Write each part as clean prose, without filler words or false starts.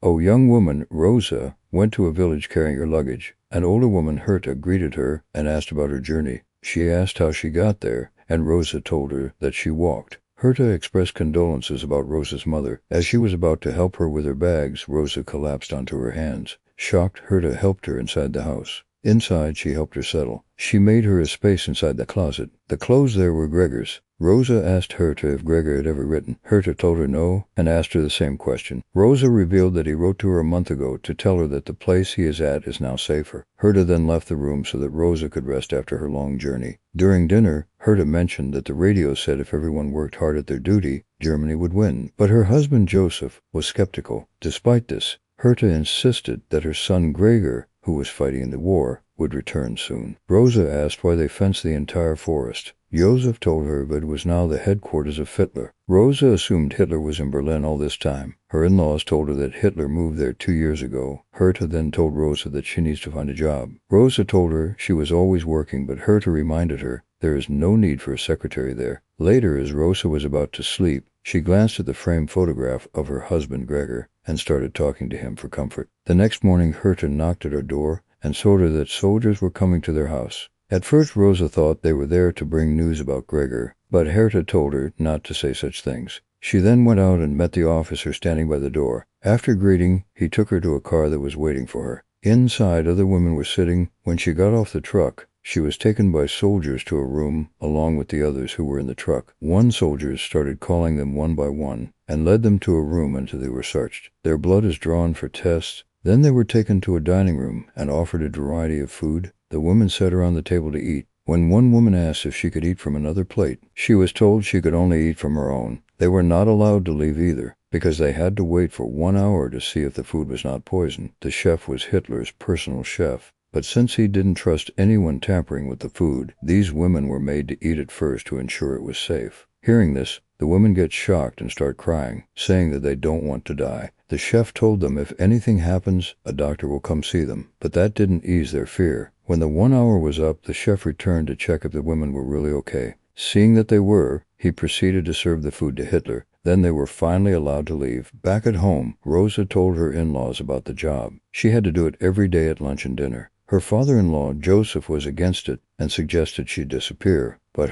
A young woman, Rosa, went to a village carrying her luggage. An older woman, Herta, greeted her and asked about her journey. She asked how she got there, and Rosa told her that she walked. Herta expressed condolences about Rosa's mother. As she was about to help her with her bags, Rosa collapsed onto her hands. Shocked, Herta helped her inside the house. Inside, she helped her settle. She made her a space inside the closet. The clothes there were Gregor's. Rosa asked Herta if Gregor had ever written. Herta told her no, and asked her the same question. Rosa revealed that he wrote to her a month ago to tell her that the place he is at is now safer. Herta then left the room so that Rosa could rest after her long journey. During dinner, Herta mentioned that the radio said if everyone worked hard at their duty, Germany would win. But her husband Joseph was skeptical. Despite this, Herta insisted that her son Gregor, who was fighting in the war, would return soon. Rosa asked why they fenced the entire forest. Joseph told her that it was now the headquarters of Hitler. Rosa assumed Hitler was in Berlin all this time. Her in-laws told her that Hitler moved there 2 years ago. Herta then told Rosa that she needs to find a job. Rosa told her she was always working, but Herta reminded her there is no need for a secretary there. Later, as Rosa was about to sleep, she glanced at the framed photograph of her husband Gregor and started talking to him for comfort. The next morning, Herta knocked at her door and told her that soldiers were coming to their house. At first, Rosa thought they were there to bring news about Gregor, but Herta told her not to say such things. She then went out and met the officer standing by the door. After greeting, he took her to a car that was waiting for her. Inside, other women were sitting. When she got off the truck, she was taken by soldiers to a room along with the others who were in the truck. One soldier started calling them one by one and led them to a room until they were searched. Their blood is drawn for tests. Then they were taken to a dining room and offered a variety of food. The women sat around the table to eat. When one woman asked if she could eat from another plate, she was told she could only eat from her own. They were not allowed to leave either, because they had to wait for 1 hour to see if the food was not poisoned. The chef was Hitler's personal chef, but since he didn't trust anyone tampering with the food, these women were made to eat it first to ensure it was safe. Hearing this, the women get shocked and start crying, saying that they don't want to die. The chef told them if anything happens, a doctor will come see them, but that didn't ease their fear. When the 1 hour was up, the chef returned to check if the women were really okay. Seeing that they were, he proceeded to serve the food to Hitler. Then they were finally allowed to leave. Back at home, Rosa told her in-laws about the job. She had to do it every day at lunch and dinner. Her father-in-law, Joseph, was against it and suggested she disappear, but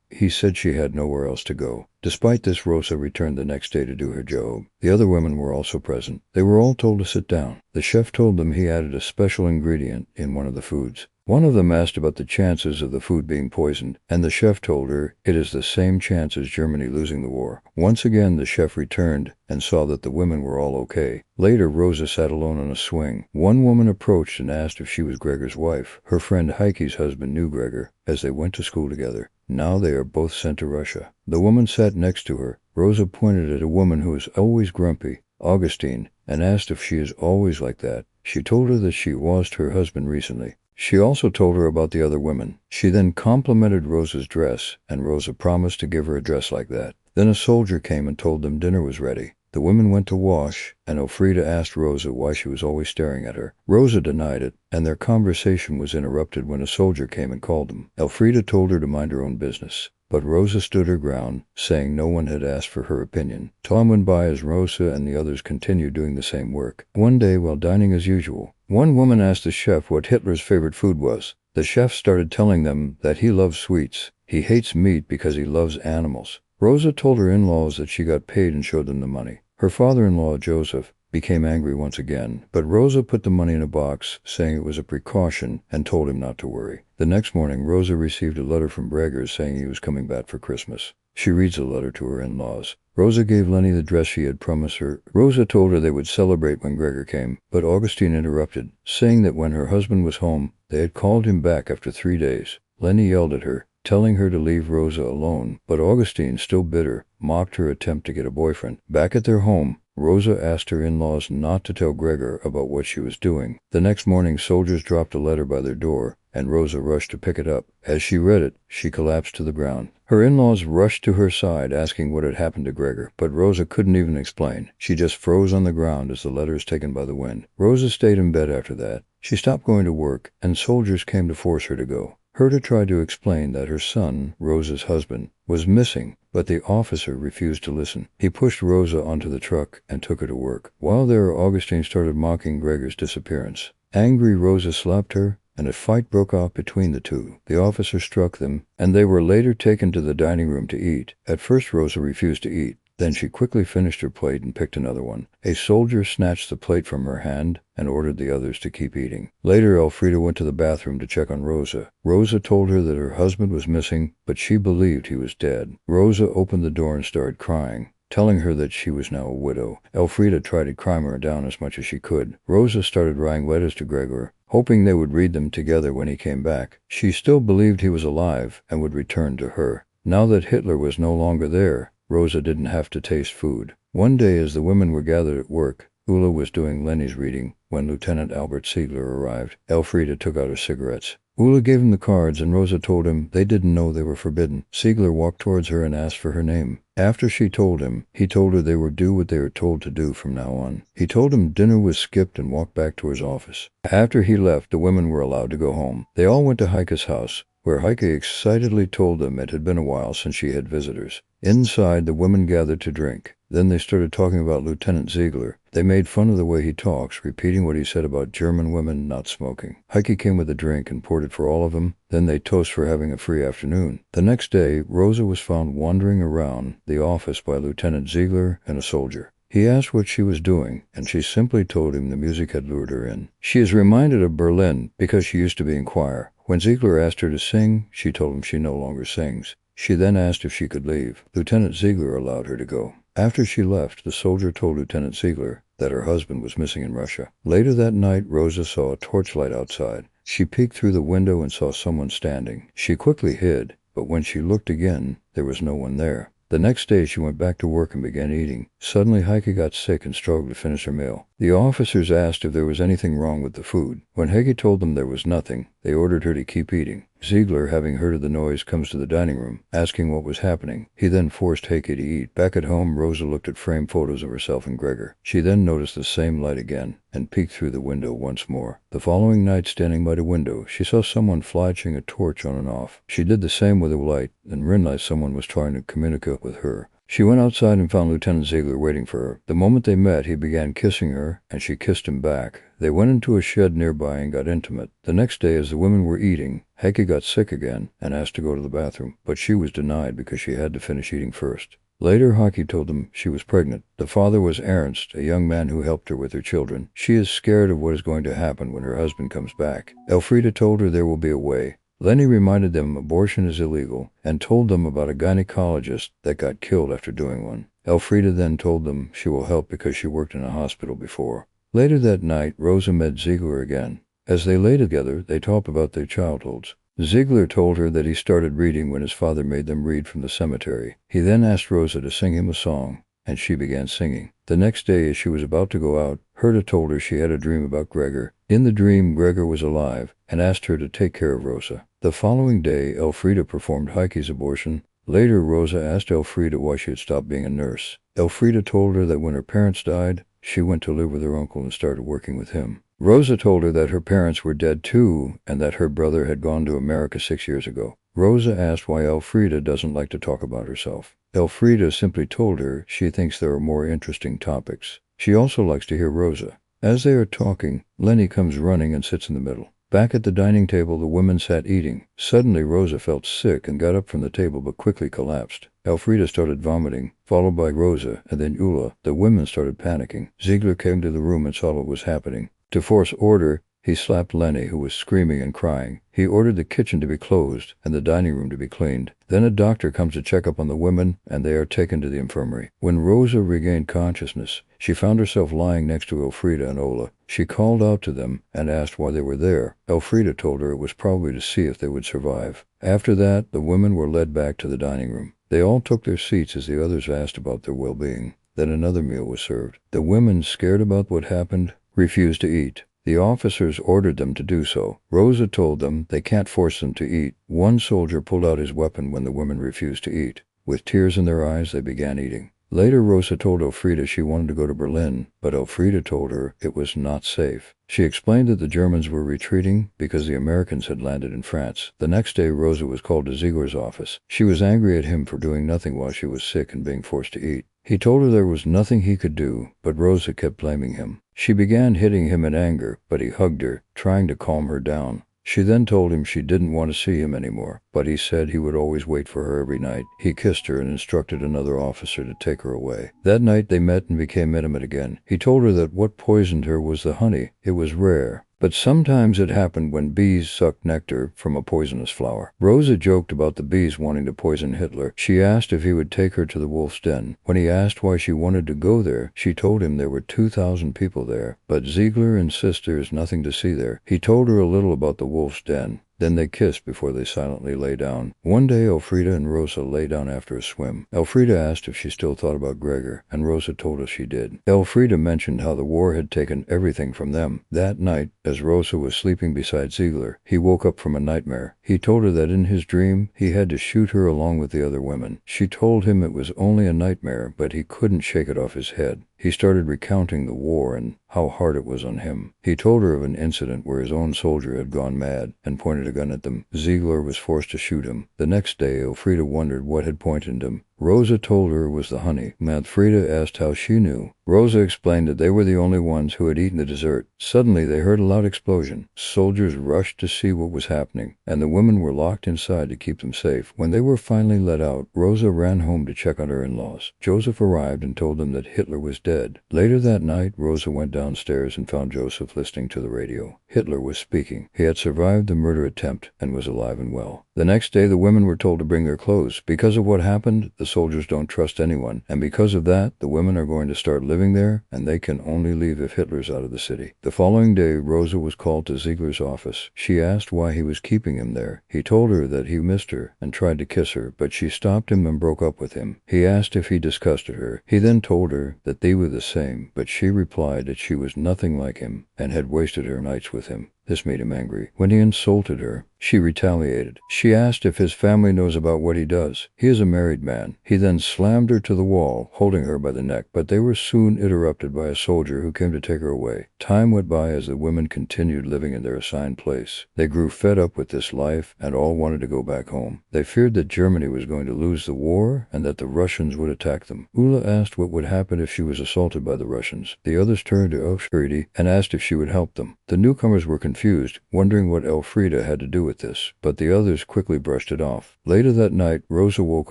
he said she had nowhere else to go. Despite this, Rosa returned the next day to do her job. The other women were also present. They were all told to sit down. The chef told them he added a special ingredient in one of the foods. One of them asked about the chances of the food being poisoned, and the chef told her it is the same chance as Germany losing the war. Once again, the chef returned and saw that the women were all okay. Later, Rosa sat alone on a swing. One woman approached and asked if she was Gregor's wife. Her friend Heike's husband knew Gregor, as they went to school together. Now they are both sent to Russia. The woman sat next to her. Rosa pointed at a woman who is always grumpy, Augustine, and asked if she is always like that. She told her that she lost her husband recently. She also told her about the other women. She then complimented Rosa's dress, and Rosa promised to give her a dress like that. Then a soldier came and told them dinner was ready. The women went to wash, and Elfrida asked Rosa why she was always staring at her. Rosa denied it, and their conversation was interrupted when a soldier came and called them. Elfrida told her to mind her own business, but Rosa stood her ground, saying no one had asked for her opinion. Time went by as Rosa and the others continued doing the same work. One day, while dining as usual, one woman asked the chef what Hitler's favorite food was. The chef started telling them that he loves sweets. He hates meat because he loves animals. Rosa told her in-laws that she got paid and showed them the money. Her father-in-law, Joseph, became angry once again, but Rosa put the money in a box, saying it was a precaution, and told him not to worry. The next morning, Rosa received a letter from Gregor saying he was coming back for Christmas. She reads the letter to her in-laws. Rosa gave Lenny the dress she had promised her. Rosa told her they would celebrate when Gregor came, but Augustine interrupted, saying that when her husband was home, they had called him back after 3 days. Lenny yelled at her, telling her to leave Rosa alone, but Augustine, still bitter, mocked her attempt to get a boyfriend. Back at their home, Rosa asked her in-laws not to tell Gregor about what she was doing. The next morning, soldiers dropped a letter by their door, and Rosa rushed to pick it up. As she read it, she collapsed to the ground. Her in-laws rushed to her side, asking what had happened to Gregor, but Rosa couldn't even explain. She just froze on the ground as the letters taken by the wind. Rosa stayed in bed after that. She stopped going to work, and soldiers came to force her to go. Herta tried to explain that her son, Rosa's husband, was missing, but the officer refused to listen. He pushed Rosa onto the truck and took her to work. While there, Augustine started mocking Gregor's disappearance. Angry, Rosa slapped her, and a fight broke out between the two. The officer struck them, and they were later taken to the dining room to eat. At first, Rosa refused to eat. Then she quickly finished her plate and picked another one. A soldier snatched the plate from her hand and ordered the others to keep eating. Later, Elfrida went to the bathroom to check on Rosa. Rosa told her that her husband was missing, but she believed he was dead. Rosa opened the door and started crying, telling her that she was now a widow. Elfrida tried to calm her down as much as she could. Rosa started writing letters to Gregor, hoping they would read them together when he came back. She still believed he was alive and would return to her. Now that Hitler was no longer there, Rosa didn't have to taste food. One day, as the women were gathered at work, Ulla was doing Lenny's reading when Lieutenant Albert Ziegler arrived. Elfrida took out her cigarettes. Ulla gave him the cards, and Rosa told him they didn't know they were forbidden. Ziegler walked towards her and asked for her name. After she told him, he told her they would do what they were told to do from now on. He told him dinner was skipped and walked back to his office. After he left, the women were allowed to go home. They all went to Heike's house, where Heike excitedly told them it had been a while since she had visitors. Inside, the women gathered to drink. Then they started talking about Lieutenant Ziegler. They made fun of the way he talks, repeating what he said about German women not smoking. Heike came with a drink and poured it for all of them. Then they toast for having a free afternoon. The next day, Rosa was found wandering around the office by Lieutenant Ziegler and a soldier. He asked what she was doing, and she simply told him the music had lured her in. She is reminded of Berlin because she used to be in choir. When Ziegler asked her to sing, she told him she no longer sings. She then asked if she could leave. Lieutenant Ziegler allowed her to go. After she left, the soldier told Lieutenant Ziegler that her husband was missing in Russia. Later that night, Rosa saw a torchlight outside. She peeked through the window and saw someone standing. She quickly hid, but when she looked again, there was no one there. The next day, she went back to work and began eating. Suddenly, Heike got sick and struggled to finish her meal. The officers asked if there was anything wrong with the food. When Heike told them there was nothing, they ordered her to keep eating. Ziegler, having heard of the noise, comes to the dining room, asking what was happening. He then forced Heike to eat. Back at home, Rosa looked at framed photos of herself and Gregor. She then noticed the same light again, and peeked through the window once more. The following night, standing by the window, she saw someone flashing a torch on and off. She did the same with a light, and realized someone was trying to communicate with her. She went outside and found Lieutenant Ziegler waiting for her. The moment they met, he began kissing her, and she kissed him back. They went into a shed nearby and got intimate. The next day, as the women were eating, Heike got sick again and asked to go to the bathroom, but she was denied because she had to finish eating first. Later, Heike told them she was pregnant. The father was Ernst, a young man who helped her with her children. She is scared of what is going to happen when her husband comes back. Elfrida told her there will be a way. Lenny reminded them abortion is illegal and told them about a gynecologist that got killed after doing one. Elfrida then told them she will help because she worked in a hospital before. Later that night, Rosa met Ziegler again. As they lay together, they talked about their childhoods. Ziegler told her that he started reading when his father made them read from the cemetery. He then asked Rosa to sing him a song, and she began singing. The next day, as she was about to go out, Herta told her she had a dream about Gregor. In the dream, Gregor was alive and asked her to take care of Rosa. The following day, Elfrida performed Heike's abortion. Later, Rosa asked Elfrida why she had stopped being a nurse. Elfrida told her that when her parents died, she went to live with her uncle and started working with him. Rosa told her that her parents were dead too and that her brother had gone to America 6 years ago. Rosa asked why Elfrida doesn't like to talk about herself. Elfrida simply told her she thinks there are more interesting topics. She also likes to hear Rosa. As they are talking, Lenny comes running and sits in the middle. Back at the dining table, the women sat eating. Suddenly, Rosa felt sick and got up from the table but quickly collapsed. Elfrida started vomiting, followed by Rosa, and then Ulla. The women started panicking. Ziegler came to the room and saw what was happening. To force order, he slapped Lenny, who was screaming and crying. He ordered the kitchen to be closed and the dining room to be cleaned. Then a doctor comes to check up on the women, and they are taken to the infirmary. When Rosa regained consciousness, she found herself lying next to Elfrida and Ulla. She called out to them and asked why they were there. Elfrida told her it was probably to see if they would survive. After that, the women were led back to the dining room. They all took their seats as the others asked about their well-being. Then another meal was served. The women, scared about what happened, refused to eat. The officers ordered them to do so. Rosa told them they can't force them to eat. One soldier pulled out his weapon when the women refused to eat. With tears in their eyes, they began eating. Later, Rosa told Elfriede she wanted to go to Berlin, but Elfriede told her it was not safe. She explained that the Germans were retreating because the Americans had landed in France. The next day, Rosa was called to Ziegler's office. She was angry at him for doing nothing while she was sick and being forced to eat. He told her there was nothing he could do, but Rosa kept blaming him. She began hitting him in anger, but he hugged her, trying to calm her down. She then told him she didn't want to see him anymore, but he said he would always wait for her every night. He kissed her and instructed another officer to take her away. That night they met and became intimate again. He told her that what poisoned her was the honey. It was rare, but sometimes it happened when bees sucked nectar from a poisonous flower. Rosa joked about the bees wanting to poison Hitler. She asked if he would take her to the wolf's den. When he asked why she wanted to go there, she told him there were 2,000 people there, but Ziegler insists there is nothing to see there. He told her a little about the wolf's den. Then they kissed before they silently lay down. One day, Elfriede and Rosa lay down after a swim. Elfriede asked if she still thought about Gregor, and Rosa told us she did. Elfriede mentioned how the war had taken everything from them. That night, as Rosa was sleeping beside Ziegler, he woke up from a nightmare. He told her that in his dream, he had to shoot her along with the other women. She told him it was only a nightmare, but he couldn't shake it off his head. He started recounting the war and how hard it was on him. He told her of an incident where his own soldier had gone mad and pointed a gun at them. Ziegler was forced to shoot him. The next day, Elfriede wondered what had pointed him. Rosa told her it was the honey. Elfriede asked how she knew. Rosa explained that they were the only ones who had eaten the dessert. Suddenly, they heard a loud explosion. Soldiers rushed to see what was happening, and the women were locked inside to keep them safe. When they were finally let out, Rosa ran home to check on her in-laws. Joseph arrived and told them that Hitler was dead. Later that night, Rosa went downstairs and found Joseph listening to the radio. Hitler was speaking. He had survived the murder attempt and was alive and well. The next day, the women were told to bring their clothes. Because of what happened, the soldiers don't trust anyone, and because of that, the women are going to start living there, and they can only leave if Hitler's out of the city. The following day, Rosa was called to Ziegler's office. She asked why he was keeping him there. He told her that he missed her and tried to kiss her, but she stopped him and broke up with him. He asked if he disgusted her. He then told her that they were the same, but she replied that she was nothing like him and had wasted her nights with him. This made him angry. When he insulted her, she retaliated. She asked if his family knows about what he does. He is a married man. He then slammed her to the wall, holding her by the neck, but they were soon interrupted by a soldier who came to take her away. Time went by as the women continued living in their assigned place. They grew fed up with this life and all wanted to go back home. They feared that Germany was going to lose the war and that the Russians would attack them. Ulla asked what would happen if she was assaulted by the Russians. The others turned to Elfriede and asked if she would help them. The newcomers were confused, wondering what Elfriede had to do with this, but the others quickly brushed it off. Later that night, Rosa woke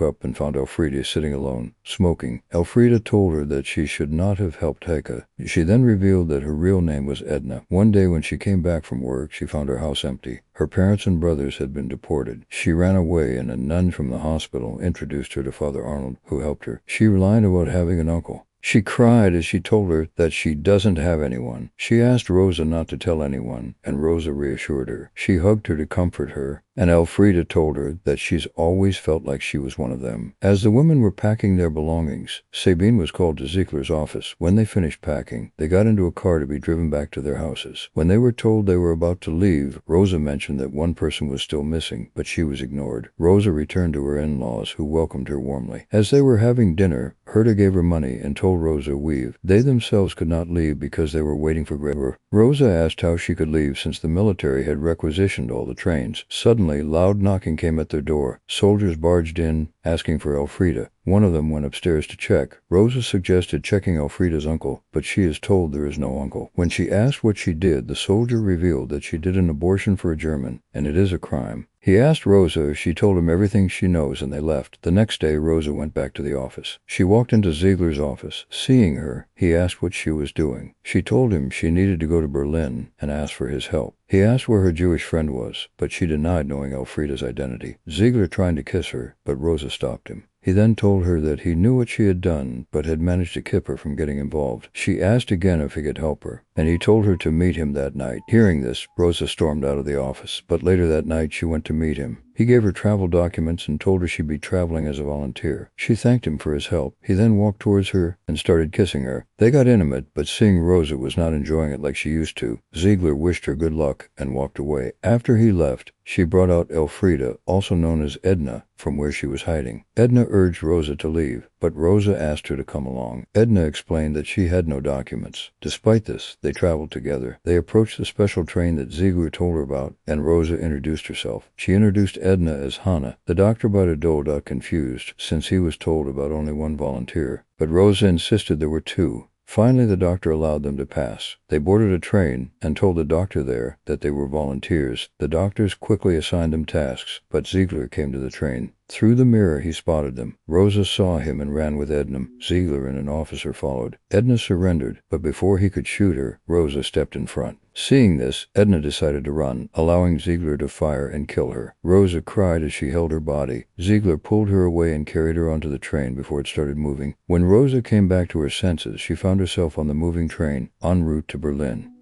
up and found Elfriede sitting alone, smoking. Elfriede told her that she should not have helped Heike. She then revealed that her real name was Edna. One day when she came back from work, she found her house empty. Her parents and brothers had been deported. She ran away, and a nun from the hospital introduced her to Father Arnold, who helped her. She lied about having an uncle. She cried as she told her that she doesn't have anyone. She asked Rosa not to tell anyone, and Rosa reassured her. She hugged her to comfort her, and Elfriede told her that she's always felt like she was one of them. As the women were packing their belongings, Sabine was called to Ziegler's office. When they finished packing, they got into a car to be driven back to their houses. When they were told they were about to leave, Rosa mentioned that one person was still missing, but she was ignored. Rosa returned to her in-laws, who welcomed her warmly. As they were having dinner, Herta gave her money and told Rosa weave. They themselves could not leave because they were waiting for Gregor. Rosa asked how she could leave since the military had requisitioned all the trains. Suddenly, loud knocking came at their door. Soldiers barged in, asking for Elfriede. One of them went upstairs to check. Rosa suggested checking Elfriede's uncle, but she is told there is no uncle. When she asked what she did, the soldier revealed that she did an abortion for a German, and it is a crime. He asked Rosa if she told him everything she knows, and they left. The next day, Rosa went back to the office. She walked into Ziegler's office. Seeing her, he asked what she was doing. She told him she needed to go to Berlin and asked for his help. He asked where her Jewish friend was, but she denied knowing Elfriede's identity. Ziegler tried to kiss her, but Rosa stopped him. He then told her that he knew what she had done, but had managed to keep her from getting involved. She asked again if he could help her, and he told her to meet him that night. Hearing this, Rosa stormed out of the office, but later that night she went to meet him. He gave her travel documents and told her she'd be traveling as a volunteer. She thanked him for his help. He then walked towards her and started kissing her. They got intimate, but seeing Rosa was not enjoying it like she used to, Ziegler wished her good luck and walked away. After he left, she brought out Elfrida, also known as Edna, from where she was hiding. Edna urged Rosa to leave, but Rosa asked her to come along. Edna explained that she had no documents. Despite this, they traveled together. They approached the special train that Ziegler told her about, and Rosa introduced herself. She introduced Edna as Hannah. The doctor by the door got confused, since he was told about only one volunteer, but Rosa insisted there were two. Finally, the doctor allowed them to pass. They boarded a train and told the doctor there that they were volunteers. The doctors quickly assigned them tasks, but Ziegler came to the train. Through the mirror, he spotted them. Rosa saw him and ran with Edna. Ziegler and an officer followed. Edna surrendered, but before he could shoot her, Rosa stepped in front. Seeing this, Edna decided to run, allowing Ziegler to fire and kill her. Rosa cried as she held her body. Ziegler pulled her away and carried her onto the train before it started moving. When Rosa came back to her senses, she found herself on the moving train, en route to Berlin.